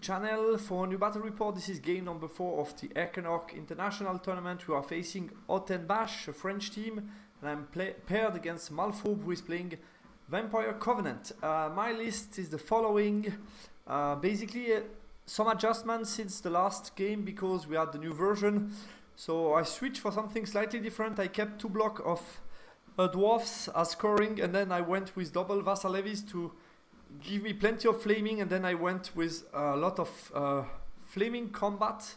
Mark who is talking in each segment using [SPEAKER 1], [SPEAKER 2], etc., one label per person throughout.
[SPEAKER 1] channel for a new battle report. This is game number 4 of the Equinox International Tournament. We are facing Bash, a French team, and I'm paired against Malfourbe, who is playing Vampire Covenant. My list is the following. Basically, some adjustments since the last game because we had the new version. So I switched for something slightly different. I kept 2 blocks of Dwarves as scoring, and then I went with double Vassal Levies to give me plenty of flaming, and then I went with a lot of flaming combat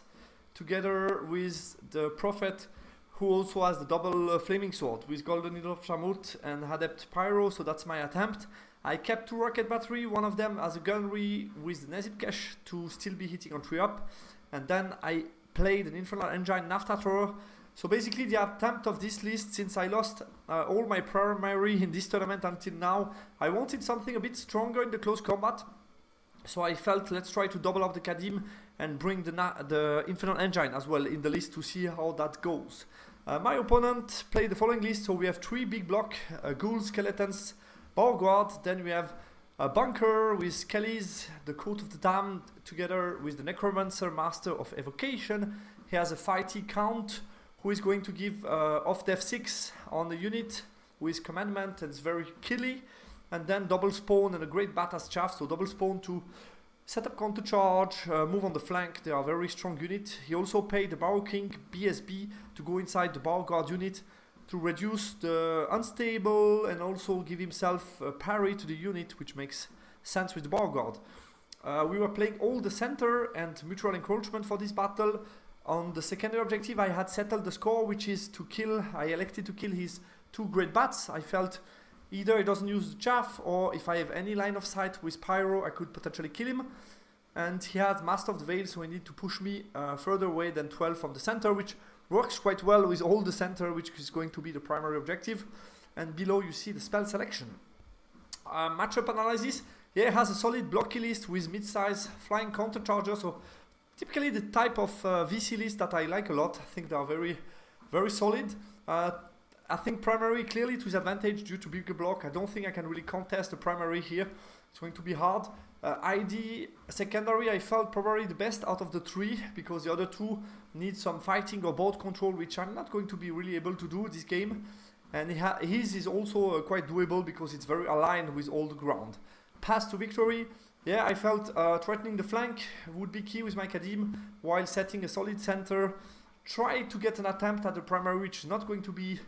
[SPEAKER 1] together with the Prophet, who also has the double flaming sword with Golden Needle of Shamut and Adept Pyro. So that's my attempt. I kept 2 rocket battery, one of them as a gunnery with the Nezip Cache to still be hitting on 3 up, and then I played an Infernal Engine Nafta. So basically the attempt of this list, since I lost all my primary in this tournament until now, I wanted something a bit stronger in the close combat. So I felt let's try to double up the Kadim and bring the Infernal Engine as well in the list to see how that goes. My opponent played the following list. So we have 3 big block, ghouls, skeletons, Bourguard. Then we have a bunker with Skellies, the Court of the Damned, together with the Necromancer, Master of Evocation. He has a fighty count, who is going to give off def 6 on the unit with commandment, and it's very killy. And then double spawn and a great bat as chaff, so double spawn to set up counter charge, move on the flank. They are a very strong unit. He also paid the Barrow King BSB to go inside the Bourguard unit to reduce the unstable and also give himself a parry to the unit, which makes sense with the Bourguard. We were playing all the center and mutual encroachment for this battle. On the secondary objective, I had settled the score, which is to kill. I elected to kill his 2 great bats. I felt either he doesn't use the chaff, or if I have any line of sight with Pyro, I could potentially kill him. And he had Master of the Veil, so he needed to push me further away than 12 from the center, which works quite well with all the center, which is going to be the primary objective. And below you see the spell selection. Matchup analysis. Yeah, it has a solid blocky list with mid-size flying counter charger. So typically the type of VC list that I like a lot. I think they are very, very solid. I think primary clearly to his advantage due to bigger block. I don't think I can really contest the primary here. It's going to be hard. ID secondary, I felt probably the best out of the 3 because the other 2 need some fighting or board control, which I'm not going to be really able to do this game. And his is also quite doable because it's very aligned with all the ground. Path to victory. Yeah, I felt threatening the flank would be key with my Kadim while setting a solid center. Try to get an attempt at the primary, which is not going to be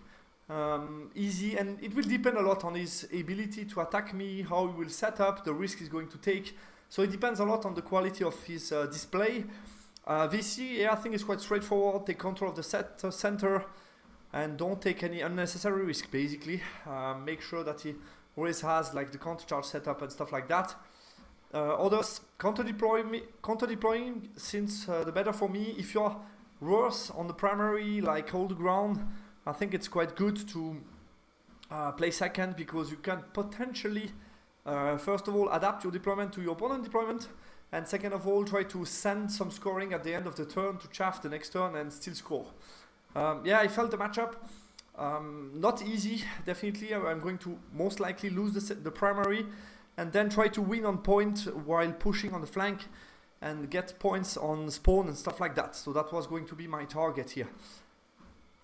[SPEAKER 1] easy, and it will depend a lot on his ability to attack me, how he will set up, the risk he's going to take. So it depends a lot on the quality of his display. VC, yeah, I think is quite straightforward. Take control of the center and don't take any unnecessary risk, basically. Make sure that he always has like the counter charge setup and stuff like that. Others counter deploying, since the better for me. If you're worse on the primary, like hold the ground, I think it's quite good to play second, because you can potentially first of all adapt your deployment to your opponent's deployment, and second of all try to send some scoring at the end of the turn to chaff the next turn and still score. Yeah, I felt the matchup not easy, definitely. I'm going to most likely lose the primary and then try to win on point while pushing on the flank and get points on spawn and stuff like that. So that was going to be my target here.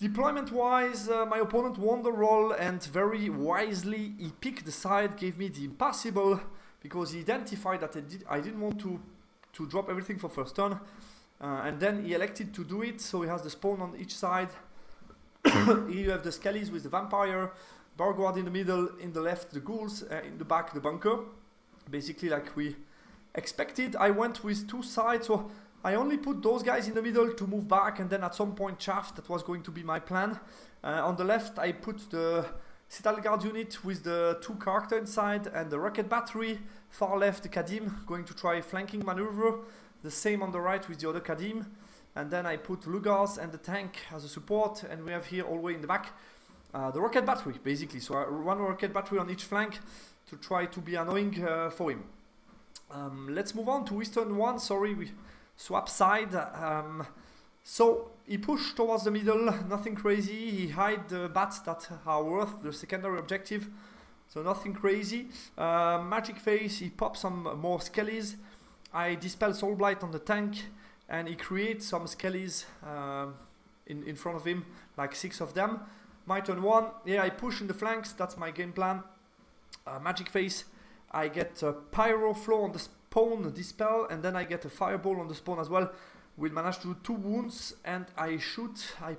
[SPEAKER 1] Deployment wise, my opponent won the roll, and very wisely he picked the side, gave me the impossible, because he identified that I didn't want to drop everything for first turn, and then he elected to do it. So he has the spawn on each side. You have the Skellies with the Vampire, Bourguard in the middle, in the left the ghouls, in the back the bunker, basically like we expected. I went with 2 sides, so I only put those guys in the middle to move back, and then at some point chaff. That was going to be my plan. On the left I put the Citadel Guard unit with the 2 characters inside and the rocket battery. Far left the Kadim, going to try flanking maneuver. The same on the right with the other Kadim. And then I put Lugars and the tank as a support, and we have here all the way in the back the rocket battery, basically. So I run a rocket battery on each flank to try to be annoying for him. Let's move on to Western 1. Sorry, we swap side. So he pushed towards the middle, nothing crazy. He hide the bats that are worth the secondary objective, so nothing crazy. Magic Face, he pops some more Skellies. I dispel Soul Blight on the tank, and he creates some skellies in front of him, like 6 of them. My turn 1, yeah, I push in the flanks, that's my game plan. Magic Face, I get a Pyro Flow on the spawn, dispel, and then I get a Fireball on the spawn as well. We'll manage to do 2 wounds, and I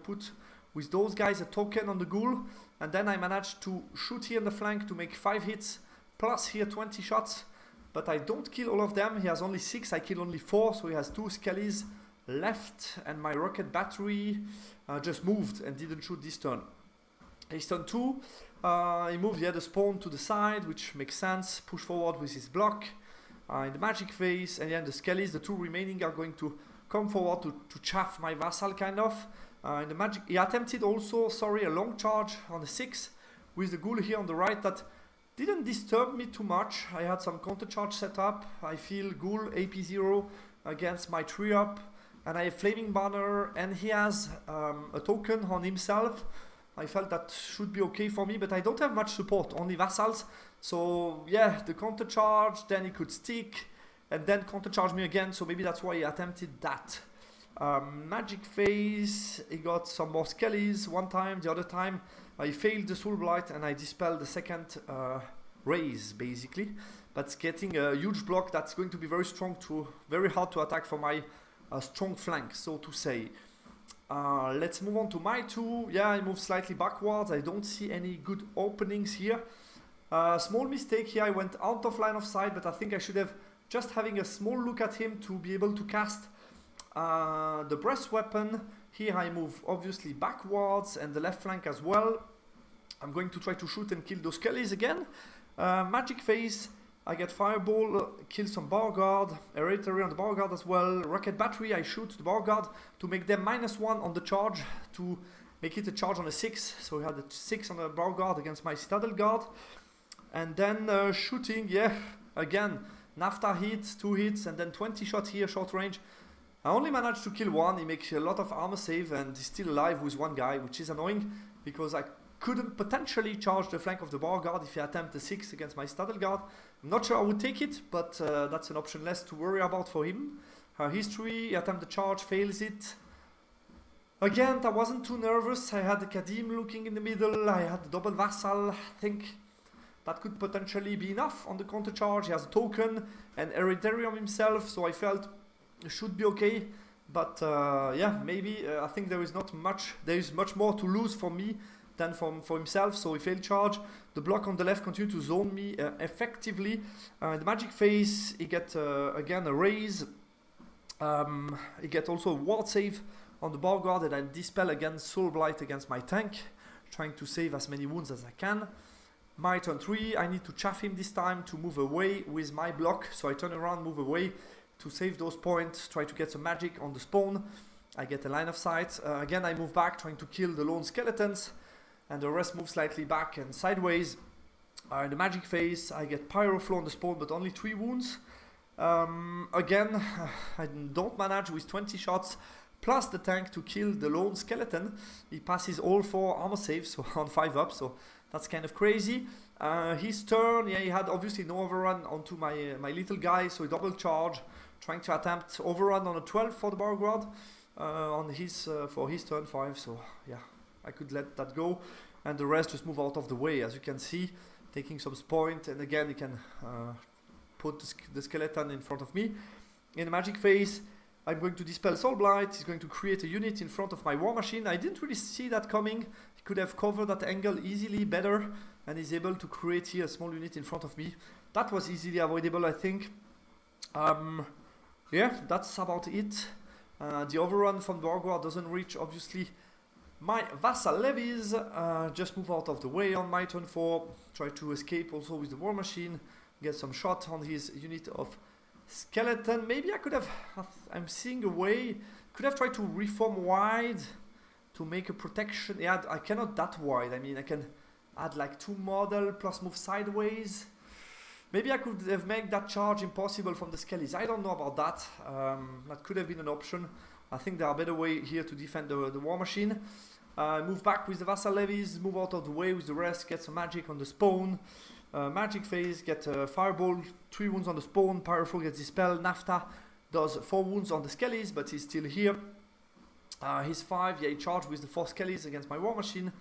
[SPEAKER 1] put with those guys a token on the ghoul, and then I manage to shoot here in the flank to make 5 hits, plus here 20 shots, but I don't kill all of them. He has only 6, I kill only 4, so he has 2 skellies left, and my rocket battery just moved and didn't shoot this turn. His turn 2, he moved the spawn to the side, which makes sense, push forward with his block in the magic phase, and then the skellies, the 2 remaining, are going to come forward to chaff my vassal kind of. In the magic, he attempted also, a long charge on the 6 with the ghoul here on the right that didn't disturb me too much. I had some counter charge set up. I feel ghoul AP0 against my 3-up, and I have Flaming Banner, and he has a token on himself. I felt that should be okay for me, but I don't have much support, only vassals. So yeah, the counter charge, then he could stick, and then counter charge me again, so maybe that's why he attempted that. Magic phase, he got some more skellies one time, the other time I failed the Soul Blight and I dispelled the second raise basically. But getting a huge block that's going to be very hard to attack for my strong flank, so to say. Let's move on to my 2. Yeah, I moved slightly backwards. I don't see any good openings here. Small mistake here, I went out of line of sight, but I think I should have just having a small look at him to be able to cast the breast weapon. Here I move obviously backwards and the left flank as well. I'm going to try to shoot and kill those skellies again. Magic phase, I get Fireball, kill some Bar Guard, Hereditary on the Bar Guard as well. Rocket Battery, I shoot the Bar Guard to make them -1 on the charge, to make it a charge on a 6. So we had a 6 on the Bar Guard against my Citadel Guard. And then shooting, yeah, again, Nafta hit, 2 hits, and then 20 shots here, short range. I only managed to kill 1, he makes a lot of armor save and he's still alive with 1 guy, which is annoying because I couldn't potentially charge the flank of the Bar Guard if he attempted the 6 against my Citadel Guard. I'm not sure I would take it, but that's an option less to worry about for him. History, he attempted the charge, fails it. Again, I wasn't too nervous. I had the Kadim looking in the middle, I had the double vassal. I think that could potentially be enough on the counter charge. He has a token and Hereditary on himself, so I felt it should be okay. But yeah, maybe I think there is much more to lose for me than for himself, so he failed charge. The block on the left continued to zone me effectively. The magic phase, he get again a raise. He get also a ward save on the Bar Guard, and I dispel again Soul Blight against my tank, trying to save as many wounds as I can. My turn 3, I need to chaff him this time to move away with my block, so I turn around, move away to save those points, try to get some magic on the spawn. I get a line of sight. Again, I move back, trying to kill the lone skeletons, and the rest move slightly back and sideways. In the magic phase, I get Pyro Flow on the spawn, but only 3 wounds. Again, I don't manage with 20 shots, plus the tank to kill the lone skeleton. He passes all 4 armor saves, so on 5 up, so that's kind of crazy. His turn, yeah, he had obviously no overrun onto my little guy, so he double charge, trying to attempt overrun on a 12 for the Bar Guard for his turn 5, so yeah, I could let that go, and the rest just move out of the way, as you can see, taking some point, and again he can put the skeleton in front of me. In the magic phase, I'm going to dispel Soul Blight. He's going to create a unit in front of my war machine. I didn't really see that coming. He could have covered that angle easily better, and he's able to create here a small unit in front of me. That was easily avoidable, I think. Yeah, that's about it. The overrun from the Bar Guard doesn't reach, obviously, my vassal levies. Just move out of the way on my turn 4. Try to escape also with the war machine. Get some shot on his unit of skeleton. Maybe I could have, I'm seeing a way, could have tried to reform wide to make a protection. Yeah, I cannot that wide. I mean, I can add like 2 model plus move sideways. Maybe I could have made that charge impossible from the skellies. I don't know about that. That could have been an option. I think there are better way here to defend the war machine. Move back with the vassal levies, move out of the way with the rest, get some magic on the spawn. Magic Phase, get Fireball, 3 wounds on the spawn, Pyroflow gets dispelled, Nafta does 4 wounds on the Skellies, but he's still here. He's 5, yeah, he charged with the 4 Skellies against my War Machine.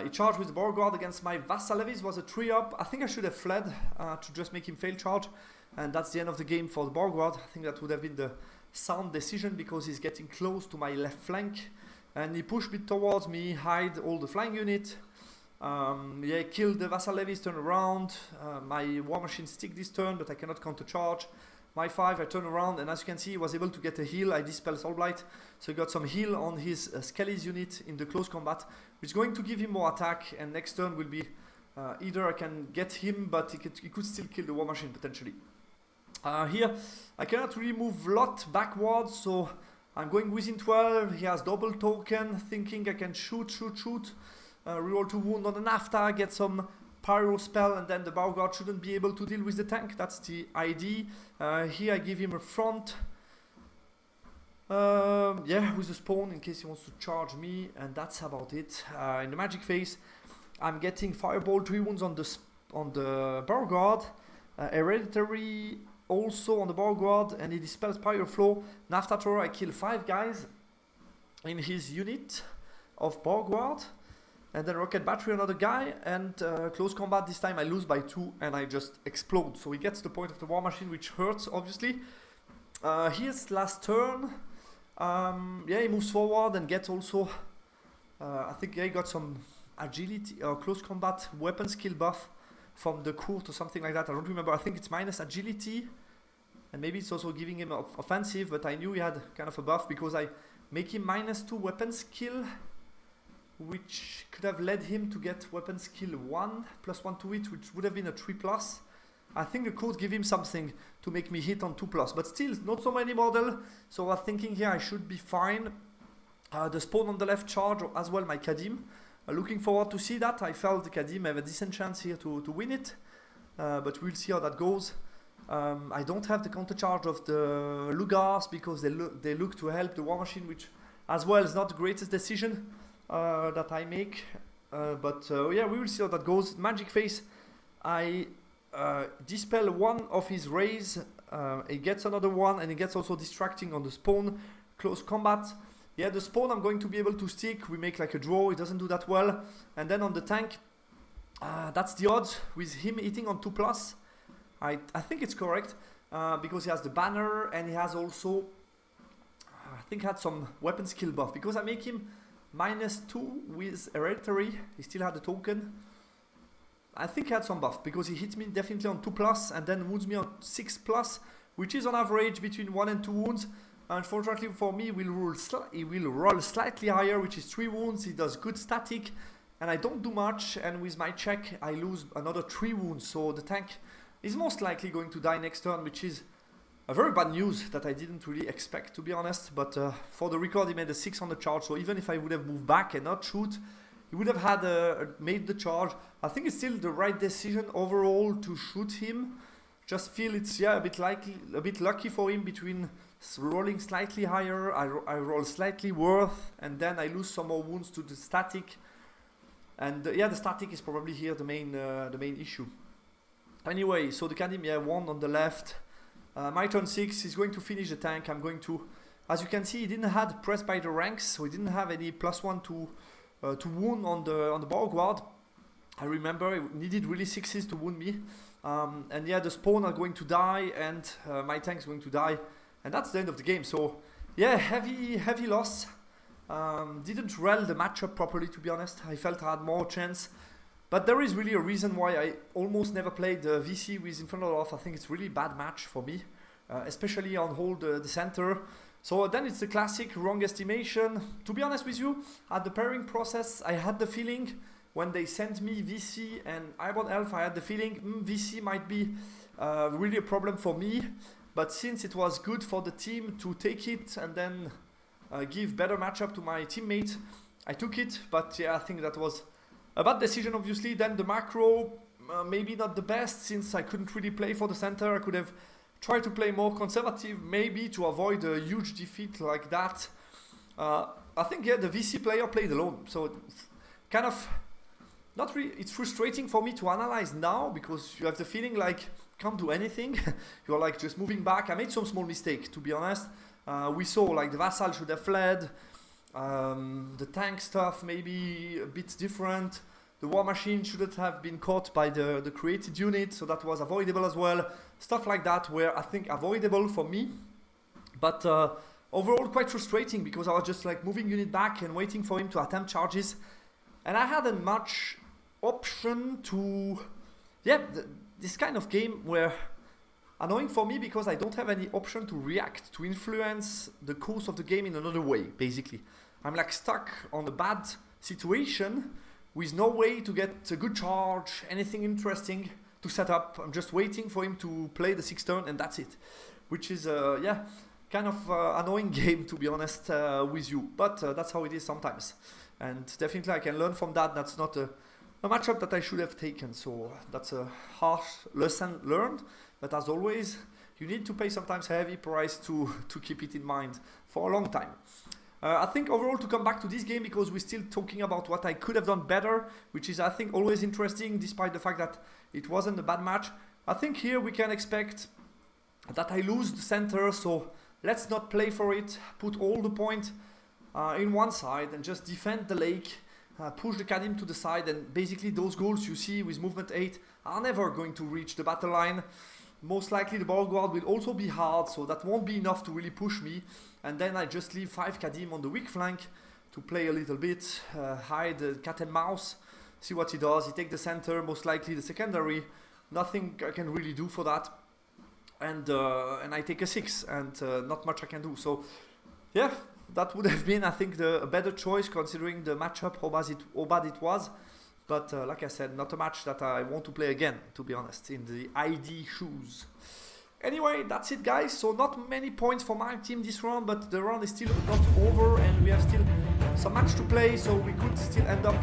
[SPEAKER 1] He charged with the Beauregard against my Vassal Levies, was a 3-up. I think I should have fled to just make him fail charge, and that's the end of the game for the Beauregard. I think that would have been the sound decision because he's getting close to my left flank, and he pushed me towards me, hide all the flying unit. Yeah, killed the Vassal Levies, turn around. My War Machine stick this turn, but I cannot counter charge. My 5, I turn around, and as you can see, he was able to get a heal. I dispel Soul Blight, so he got some heal on his Skellies unit in the close combat, which is going to give him more attack, and next turn will be either I can get him, but he could still kill the War Machine potentially. Here, I cannot really move a lot backwards, so I'm going within 12. He has double token, thinking I can shoot. Reroll 2 wound on the Nafta, get some Pyro spell, and then the Beauregard shouldn't be able to deal with the tank. That's the ID. Here I give him a front. Yeah, with the spawn in case he wants to charge me, and that's about it. In the Magic Phase, I'm getting Fireball, 3 wounds on the Beauregard. Hereditary also on the Beauregard, and he dispels Pyroflow. Nafta Thrower, I kill 5 guys in his unit of Beauregard. And then Rocket Battery, another guy, and close combat this time I lose by 2 and I just explode. So he gets the point of the War Machine, which hurts obviously. Here's last turn. Yeah, he moves forward and gets also, I think he got some agility or close combat weapon skill buff from the court or something like that. I don't remember. I think it's minus agility, and maybe it's also giving him offensive, but I knew he had kind of a buff because I make him minus 2 weapon skill, which could have led him to get weapon skill 1, +1 to it, which would have been a 3+. I think the code give him something to make me hit on 2+, but still not so many model, so I was thinking here I should be fine. The spawn on the left charge as well, my Kadim. Looking forward to see that. I felt the Kadim have a decent chance here to win it, but we'll see how that goes. I don't have the counter charge of the Lugars because they look to help the War Machine, which as well is not the greatest decision that I make, but yeah, we will see how that goes. Magic Phase, I dispel 1 of his rays, he gets another one, and he gets also distracting on the spawn. Close combat, yeah, the spawn I'm going to be able to stick. We make like a draw, it doesn't do that well. And then on the tank, that's the odds with him hitting on 2+. I think it's correct, because he has the banner, and he has also, I think had some weapon skill buff, because I make him -2 with Hereditary. He still had the token. I think he had some buff because he hit me definitely on 2+, and then wounds me on 6+, which is on average between 1 and 2 wounds. Unfortunately for me, he will roll slightly higher, which is 3 wounds. He does good static, and I don't do much, and with my check I lose another 3 wounds, so the tank is most likely going to die next turn, which is a very bad news that I didn't really expect, to be honest. But for the record, he made a 6 on the charge, so even if I would have moved back and not shoot, he would have had made the charge. I think it's still the right decision overall to shoot him. Just feel it's a bit lucky for him between rolling slightly higher, I roll slightly worse, and then I lose some more wounds to the static. And yeah, the static is probably here the main issue. Anyway, so the Kadim, yeah, 1 on the left. My turn 6, he's going to finish the tank. I'm going to, as you can see, he didn't have press by the ranks, so he didn't have any +1 to wound on the Beauregard. I remember he needed really 6s to wound me. And yeah, the spawn are going to die, and my tank is going to die, and that's the end of the game. So yeah, heavy loss. Didn't rel the matchup properly, to be honest. I felt I had more chance. But there is really a reason why I almost never played VC with Infernal. I think it's really bad match for me, especially on hold the center. So then it's the classic wrong estimation. To be honest with you, at the pairing process, I had the feeling when they sent me VC and Iron Elf, I had the feeling VC might be really a problem for me. But since it was good for the team to take it and then give better matchup to my teammate, I took it. But yeah, I think that was a bad decision, obviously. Then the macro, maybe not the best, since I couldn't really play for the center. I could have tried to play more conservative, maybe to avoid a huge defeat like that. I think, yeah, the VC player played alone. So kind of not really, it's frustrating for me to analyze now because you have the feeling like you can't do anything. You're like just moving back. I made some small mistake, to be honest. We saw like the vassal should have fled. The tank stuff maybe a bit different. The war machine shouldn't have been caught by the created unit, so that was avoidable as well. Stuff like that were, I think, avoidable for me. But overall quite frustrating because I was just like moving unit back and waiting for him to attempt charges. And I hadn't much option to... Yeah, this kind of game where... Annoying for me because I don't have any option to react, to influence the course of the game in another way, basically. I'm like stuck on a bad situation with no way to get a good charge, anything interesting to set up. I'm just waiting for him to play the 6th turn and that's it. Which is, yeah, kind of annoying game, to be honest, with you. But that's how it is sometimes. And definitely I can learn from that. That's not a matchup that I should have taken. So that's a harsh lesson learned. But as always, you need to pay sometimes a heavy price to keep it in mind for a long time. I think overall to come back to this game because we're still talking about what I could have done better, which is I think always interesting despite the fact that it wasn't a bad match. I think here we can expect that I lose the center, so let's not play for it, put all the point in one side and just defend the lake, push the Kadim to the side, and basically those goals you see with movement 8 are never going to reach the battle line. Most likely the Borgward will also be hard, so that won't be enough to really push me. And then I just leave 5 Kadim on the weak flank to play a little bit, hide the cat and mouse, see what he does. He takes the center, most likely the secondary. Nothing I can really do for that. And I take a 6, and not much I can do. So, yeah, that would have been, I think, a better choice considering the matchup, how bad it was. But like I said, not a match that I want to play again, to be honest, in the ID shoes. Anyway, that's it, guys. So not many points for my team this round, but the round is still not over and we have still some match to play, so we could still end up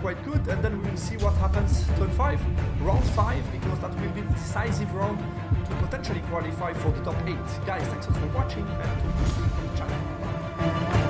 [SPEAKER 1] quite good. And then we will see what happens turn 5, round 5, because that will be the decisive round to potentially qualify for the top 8. Guys, thanks a lot for watching and to the channel.